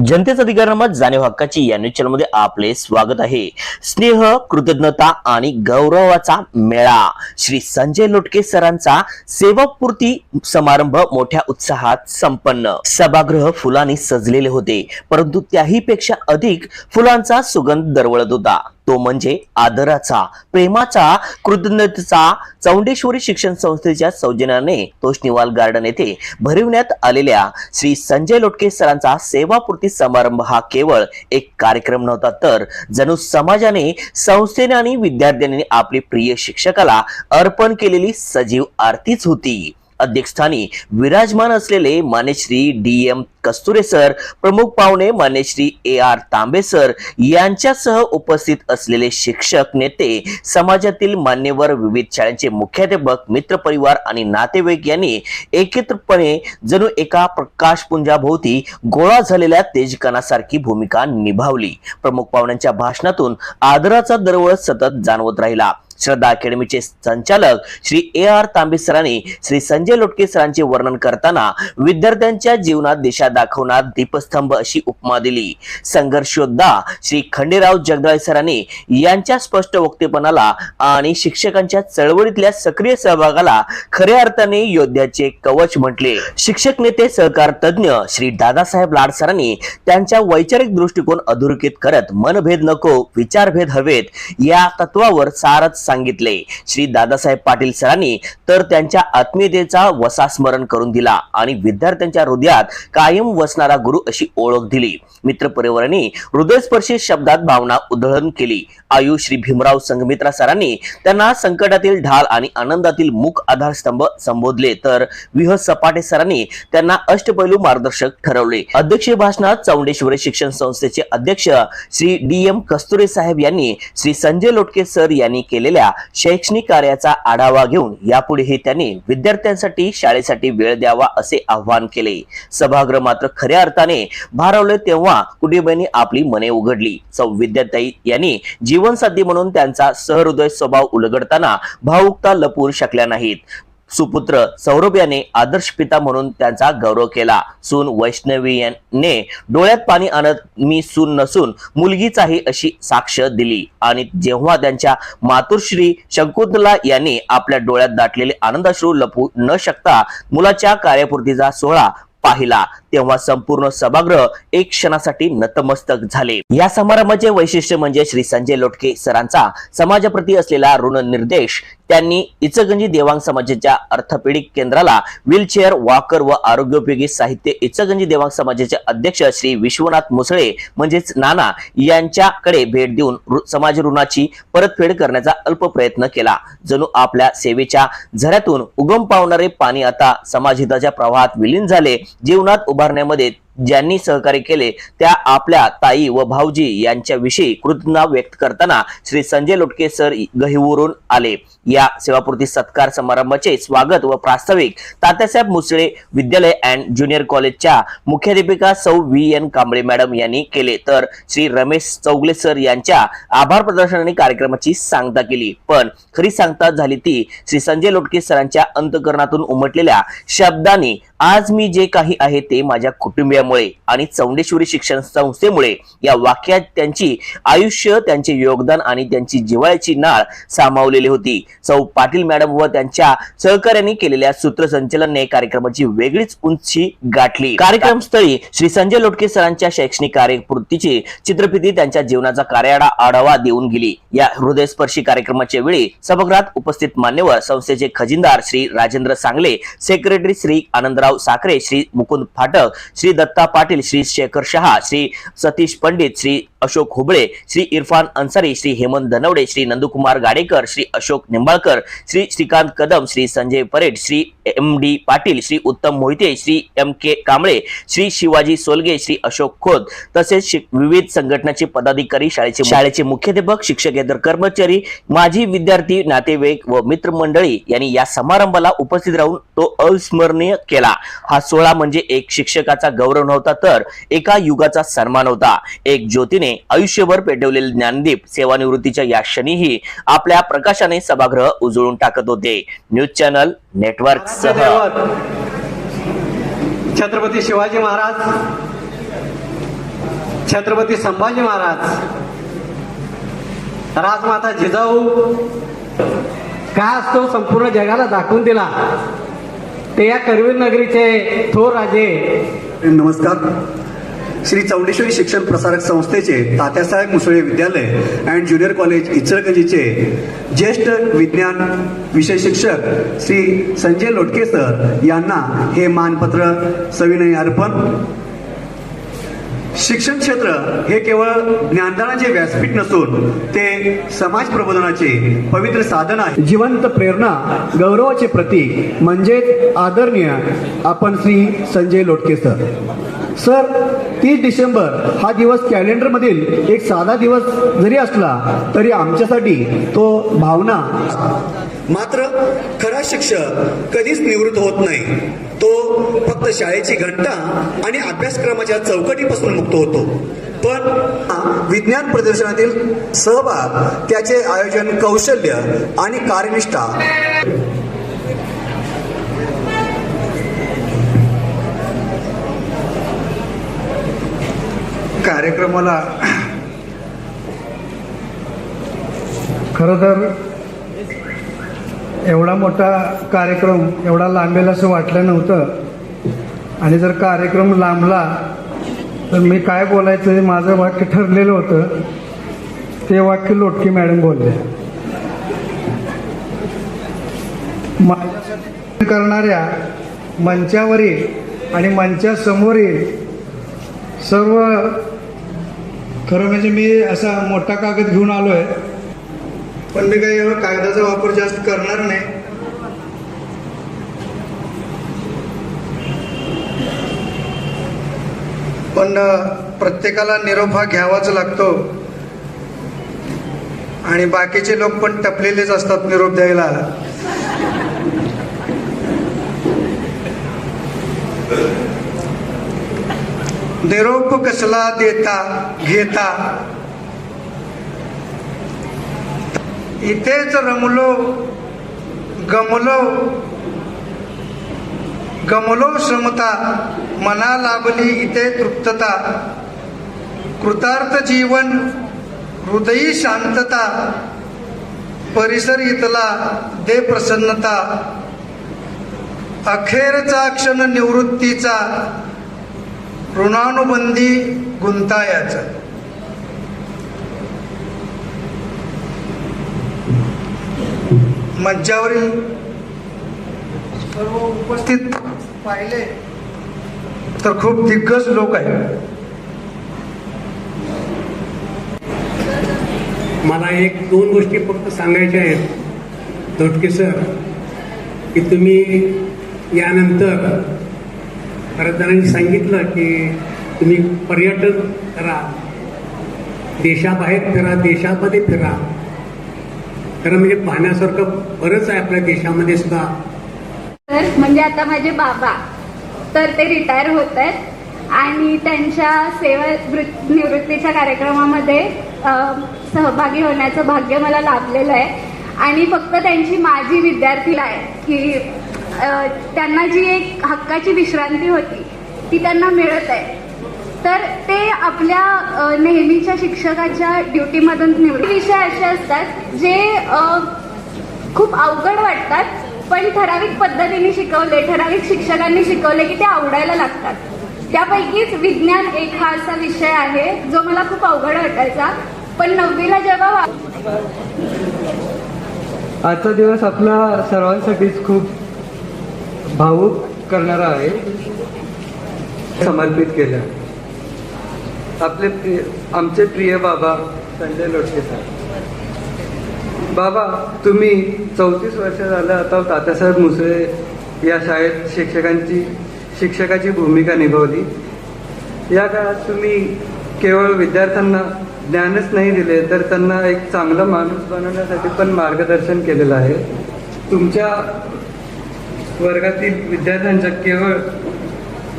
जनतेचा अधिकारांमध्ये जाणीव हक्काची या न्यूज चॅनलमध्ये आपले स्वागत आहे। स्नेह, कृतज्ञता आणि गौरवाचा मेळा। श्री संजय लोटके सरांचा सेवापूर्ती समारंभ मोठ्या उत्साहात संपन्न। सभागृह फुलांनी सजलेले होते, परंतु त्याही पेक्षा अधिक फुलांचा सुगंध दरवळत होता। तो म्हणजे आदराचा, प्रेमाचा, कृतज्ञतेचा। चौंडेश्वरी शिक्षण संस्थेच्या सौजन्याने तोष्णीवाल गार्डन येथे भरविण्यात आलेल्या श्री संजय लोटके सरांचा सेवापूर्ती समारंभ हा केवळ एक कार्यक्रम नव्हता, तर जणू समाजाने, संस्थेने आणि विद्यार्थ्यांनी आपली प्रिय शिक्षकाला अर्पण केलेली सजीव आरतीच होती। अध्यक्षस्थानी विराजमान असलेले मान्यश्री DM कस्तुरे सर, प्रमुख पाहुणे मान्यश्री AR तांबे सर यांच्यासह उपस्थित असलेले शिक्षक, नेते, समाजातील मान्यवर, विविध शाळांचे मुख्याध्यापक, मित्रपरिवार आणि नातेवाईक यांनी एकत्रितपणे जणू एका प्रकाशपुंजाभोवती गोळा झालेल्या तेजकणासारखी भूमिका निभावली। प्रमुख पाहुण्यांच्या भाषणातून आदराचा दरवळ सतत जाणवत राहिला। श्रद्धा अकॅडमीचे संचालक श्री AR तांबे सरांनी श्री संजय लोटके सरांचे वर्णन करताना विद्यार्थ्यांच्या जीवनात दिशा दाखवणारा दीपस्तंभ अशी उपमा दिली। संघर्षयोद्धा श्री खंडेराव जगदाळे सरांनी यांच्या स्पष्ट वक्तेपणाला आणि शिक्षकांच्या चळवळीतल्या सक्रिय सहभागाला खऱ्या अर्थाने योद्ध्याचे कवच म्हटले। शिक्षक, नेते, सहकार तज्ञ श्री दादासाहेब लाड सरांनी त्यांच्या वैचारिक दृष्टिकोन अधोरेखित करत मनभेद नको, विचारभेद हवेत या तत्वावर सारच सांगितले। श्री दादासाहेब पाटील सरांनी तर त्यांच्या आत्मीयतेचा वसा स्मरण करून दिला आणि विद्यार्थ्यांच्या हृदयात कायम वसणारा गुरु अशी ओळख दिली। मित्रपरिवारांनी हृदयस्पर्शी शब्दात भावना उधळण केली। आयुष श्री भीमराव संघमित्रा सरांनी त्यांना संकटातील ढाल आणि आनंदातील मुख आधारस्तंभ संबोधले, तर विह सपाटे सरांनी त्यांना अष्टपैलू मार्गदर्शक ठरवले। अध्यक्षीय भाषणात चौंडेश्वरी शिक्षण संस्थेचे अध्यक्ष श्री DM कस्तुरे साहेब यांनी श्री संजय लोटके सर यांनी केलेल्या शैक्षणिक कार्याचा आढावा घेऊन यापुढेही त्यांनी विद्यार्थ्यांसाठी, शाळेसाठी वेळ द्यावा असे आवाहन केले। सभागृह मात्र खऱ्या अर्थाने भारावले तेव्हा कुटुंबियांनी आपली मने उघडली। सौ विद्याताई यांनी जीवनसाथी म्हणून त्यांचा सहृदय स्वभाव उलगडताना भावुकता लपवू शकल्या नाहीत। सुपुत्र सौरभ याने आदर्श पिता म्हणून त्यांचा गौरव केला। सून वैष्णवी याने डोळ्यात पाणी आणत मी सून नसून मुलगीच आहे अशी साक्ष दिली आणि जेव्हा त्यांच्या मातुश्री शकुंतला यांनी आपल्या डोळ्यात दाटलेले आनंदाश्रू लपवू न शकता मुलाच्या कार्यपूर्तीचा सोहळा पाहिला, तेव्हा संपूर्ण सभागृह एक क्षणासाठी नतमस्तक झाले। या समारंभाचे वैशिष्ट्य म्हणजे श्री संजय लोटके सरांचा समाजाप्रती असलेला ऋण निर्देश। त्यांनी इचलकरंजी देवांग समाजाच्या ऑर्थोपेडिक केंद्राला व्हीलचेअर, वॉकर व आरोग्योपयोगी साहित्य इचलकरंजी देवांग समाजाचे अध्यक्ष श्री विश्वनाथ मुसळे म्हणजेच नाना यांच्याकडे भेट देऊन समाज ऋणाची परतफेड करण्याचा अल्प प्रयत्न केला। जणू आपल्या सेवेच्या झऱ्यातून उगम पावणारे पाणी आता समाजहिताच्या प्रवाहात विलीन झाले। जीवनात उभारण्यामध्ये ज्यांनी सहकार्य केले त्या आपल्या ताई व भाऊजी यांच्याविषयी कृतज्ञता व्यक्त करताना श्री संजय लोटके सर गहिवरून आले। या सेवापूर्ती सत्कार समारंभाचे स्वागत व प्रास्ताविक तात्यासाहेब मुसळे विद्यालय अँड ज्युनियर कॉलेजच्या मुख्याध्यापिका सौ VN कांबळे मॅडम यांनी केले, तर श्री रमेश चौगले सर यांच्या आभार प्रदर्शनाने कार्यक्रमाची सांगता केली। पण खरी सांगता झाली ती श्री संजय लोटके सरांच्या अंतःकरणातून उमटलेल्या शब्दांनी। आज मी जे काही आहे ते माझ्या कुटुंबियामुळे आणि चौंडेश्वरी शिक्षण संस्थेमुळे। या वाक्यात त्यांची आयुष्य, त्यांचे योगदान आणि त्यांची जिव्हाळ्याची नाळ सामावलेली होती। सौ पाटील मॅडम व त्यांच्या सहकार्यांनी केलेल्या सूत्रसंचलनाने कार्यक्रमाची वेगळीच उंची गाठली। कार्यक्रमस्थळी श्री संजय लोटके सरांच्या शैक्षणिक कार्यपूर्तीची चित्रफिती, त्यांच्या जीवनाचा कार्याडा आढावा देऊन गेली। या हृदयस्पर्शी कार्यक्रमाच्या वेळी सभागृहात उपस्थित मान्यवर, संस्थेचे खजिनदार श्री राजेंद्र सांगले, सेक्रेटरी श्री आनंदराव साखरे, श्री मुकुंद फाटक, श्री दत्ता पाटील, श्री शेखर शहा, श्री सतीश पंडित, श्री अशोक हुबळे, श्री इरफान अन्सारी, श्री हेमंत धनवडे, श्री नंदकुमार गाडेकर, श्री अशोक निंबाळकर, श्री श्रीकांत कदम, श्री संजय परेड, श्री MD पाटील, श्री उत्तम मोहिते, श्री MK कांबळे, श्री शिवाजी सोलगे, श्री अशोक खोत तसेच विविध संघटनाचे पदाधिकारी, शाळेचे मुख्याध्यापक, शिक्षकेतर कर्मचारी, माजी विद्यार्थी, नातेवाईक व मित्रमंडळी यांनी या समारंभाला उपस्थित राहून तो अविस्मरणीय केला। हा सोहळा म्हणजे एक शिक्षकाचा गौरव नव्हता, तर एका युगाचा सन्मान होता। एक ज्योतीने आयुष्यभर पेटवलेले ज्ञानदीप सेवानिवृत्तीच्या या क्षणीही आपल्या प्रकाशाने सभागृह उजळून टाकत होते। न्यूज चॅनल नेटवर्क सह छत्रपती शिवाजी महाराज छत्रपती संभाजी महाराज, राजमाता जिजाऊ काय असतो संपूर्ण जगाला दाखवून दिला. ते या करवीर नगरीचे थोर राजे. नमस्कार. श्री चौंडेश्वरी शिक्षण प्रसारक संस्थेचे तात्यासाहेब मुसळे विद्यालय अँड ज्युनियर कॉलेज इचलकरंजीचे ज्येष्ठ विज्ञान विषय शिक्षक श्री संजय लोटके सर यांना हे मानपत्र सविनय अर्पण. शिक्षण क्षेत्र हे केवळ ज्ञानदानाचे व्यासपीठ नसून ते समाज प्रबोधनाचे पवित्र साधन आहे. जिवंत प्रेरणा, गौरवाचे प्रतीक म्हणजेच आदरणीय आपण श्री संजय लोटके सर. सर, 30 डिसेंबर हा दिवस कॅलेंडरमधील एक साधा दिवस जरी असला तरी आमच्यासाठी तो भावना. मात्र खरा शिक्षक कधीच निवृत्त होत नाही. तो फक्त शाळेची घंटा आणि अभ्यासक्रमाच्या चौकटीपासून मुक्त होतो. पण विज्ञान प्रदर्शनातील सहभाग, त्याचे आयोजन कौशल्य आणि कार्यनिष्ठा कार्यक्रमाला खरं तर एवढा मोठा कार्यक्रम एवढा लांबेल असं वाटलं नव्हतं. आणि जर कार्यक्रम लांबला तर मी काय बोलायचं हे माझं वाक्य ठरलेलं होतं. ते वाक्य लोटके मॅडम बोलले. माझ्यासाठी करणाऱ्या मंचावरील आणि मंचासमोरील सर्व, खरं म्हणजे मी असा मोठा कागद घेऊन आलो आहे, पण मी काही कागदाचा वापर जास्त करणार नाही. पण प्रत्येकाला निरोप हा घ्यावाच लागतो आणि बाकीचे लोक पण टपलेलेच असतात निरोप द्यायला. निरोप कसला देता घेता, इथेच रमलो गमलो श्रमता, मना लाभली इथे तृप्तता, कृतार्थ जीवन हृदयी शांतता, परिसर इथला दे प्रसन्नता, अखेरचा क्षण निवृत्तीचा, ऋणानुबंधी गुंतायाचा. मंचावरील सर्व उपस्थित पाहिले तर खूप दिग्गज लोक आहेत. मला एक दोन गोष्टी फक्त सांगायच्या आहेत लोटके सर, की तुम्ही यानंतर बऱ्याच जणांनी सांगितलं की तुम्ही पर्यटन करा, देशाबाहेर फिरा, देशामध्ये फिरा. खरं म्हणजे पाहण्यासारखं बरंच आहे आपल्या देशामध्ये सुद्धा. तर म्हणजे आता माझे बाबा तर ते रिटायर होत आहेत आणि त्यांच्या सेवा निवृत्तीच्या कार्यक्रमामध्ये सहभागी होण्याचं भाग्य मला लाभलेलं आहे. आणि फक्त त्यांची माझी विद्यार्थी आहे की त्यांना जी एक हक्काची विश्रांती होती ती त्यांना मिळत आहे. तर ते आपल्या नेहमीच्या शिक्षकाच्या ड्युटीमधून विषय असे असतात जे खूप अवघड वाटतात, पण ठराविक पद्धतीने शिकवले, ठराविक शिक्षकांनी शिकवले की ते आवडायला लागतात. त्यापैकीच विज्ञान एक हा असा विषय आहे जो मला खूप अवघड वाटायचा, पण 9वीला जेव्हा आजचा दिवस आपला सर्वांसाठीच खूप भावुक करणारा आहे. समर्पित केलं आमचे प्रिय बाबा संजय लोटके सर. बाबा, तुम्ही 34 वर्ष झालं आता तात्यासाहेब मुसळे या शाळेत शिक्षकाची भूमिका निभावली. या काळात तुम्ही केवळ विद्यार्थ्यांना ज्ञानच नाही दिले तर त्यांना एक चांगला माणूस बनवण्यासाठी पण मार्गदर्शन केलेलं आहे. तुमच्या वर्गातील विद्यार्थ्यांच्या केवळ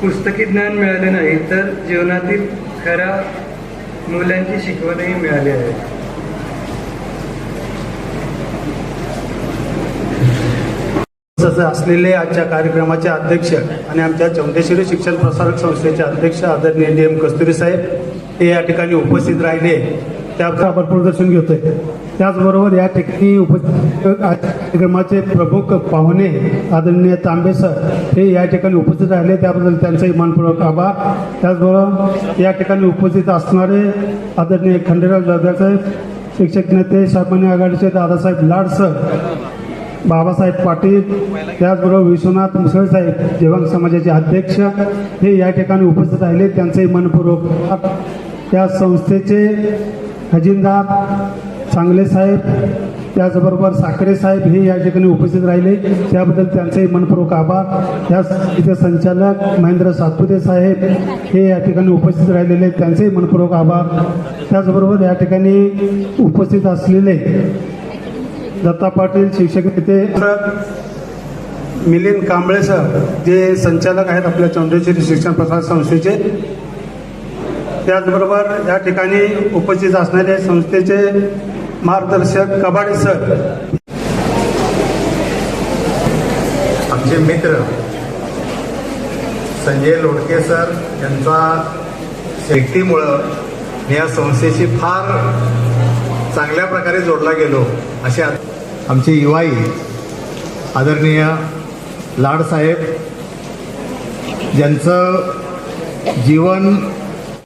पुस्तकी ज्ञान मिळाले नाही तर जीवनातील खऱ्या मूल्यांची शिकवणही मिळाली आहे. असलेले आजच्या कार्यक्रमाचे अध्यक्ष आणि आमच्या चौंडेश्वरी शिक्षण प्रसारक संस्थेचे अध्यक्ष आदरणीय DM कस्तुरी साहेब, हे या ठिकाणी उपस्थित राहिले त्याबद्दल आपण प्रदर्शन घेतोय. त्याचबरोबर या ठिकाणी उपस्थित कार्यक्रमाचे प्रमुख पाहुणे आदरणीय तांबे सर हे या ठिकाणी उपस्थित राहिले त्याबद्दल त्यांचाही मनपूर्वक आभार. त्याचबरोबर या ठिकाणी उपस्थित असणारे आदरणीय खंडेराव जाधव साहेब, शिक्षक नेते सामान्य आघाडीचे दादासाहेब लाड सर, बाबासाहेब पाटील, त्याचबरोबर विश्वनाथ मुसळे साहेब दिव्यांग समाजाचे अध्यक्ष हे या ठिकाणी उपस्थित राहिले त्यांचंही मनपूर्वक. त्या संस्थेचे खजिनदार सांगले साहेब, त्याचबरोबर साखरे साहेब हे या ठिकाणी उपस्थित राहिले त्याबद्दल त्यांचेही मनपूर्वक आभार. त्या संस्थेचे संचालक महेंद्र सातपुते साहेब हे या ठिकाणी उपस्थित राहिलेले त्यांचेही मनपूर्वक आभार. त्याचबरोबर या ठिकाणी उपस्थित असलेले दत्ता पाटील शिक्षक नेते, मिलिंद कांबळे सर जे संचालक आहेत आपल्या चौंडेश्वरी शिक्षण प्रसार संस्थेचे, त्याचबरोबर या ठिकाणी उपस्थित असणारे संस्थेचे मार्गदर्शक कबाडे सर, आमचे मित्र संजय लोटके सर यांचा व्यक्तीमुळं मी या संस्थेशी फार चांगल्या प्रकारे जोडला गेलो. असे आमचे युवाई आदरणीय लाडसाहेब ज्यांचं जीवन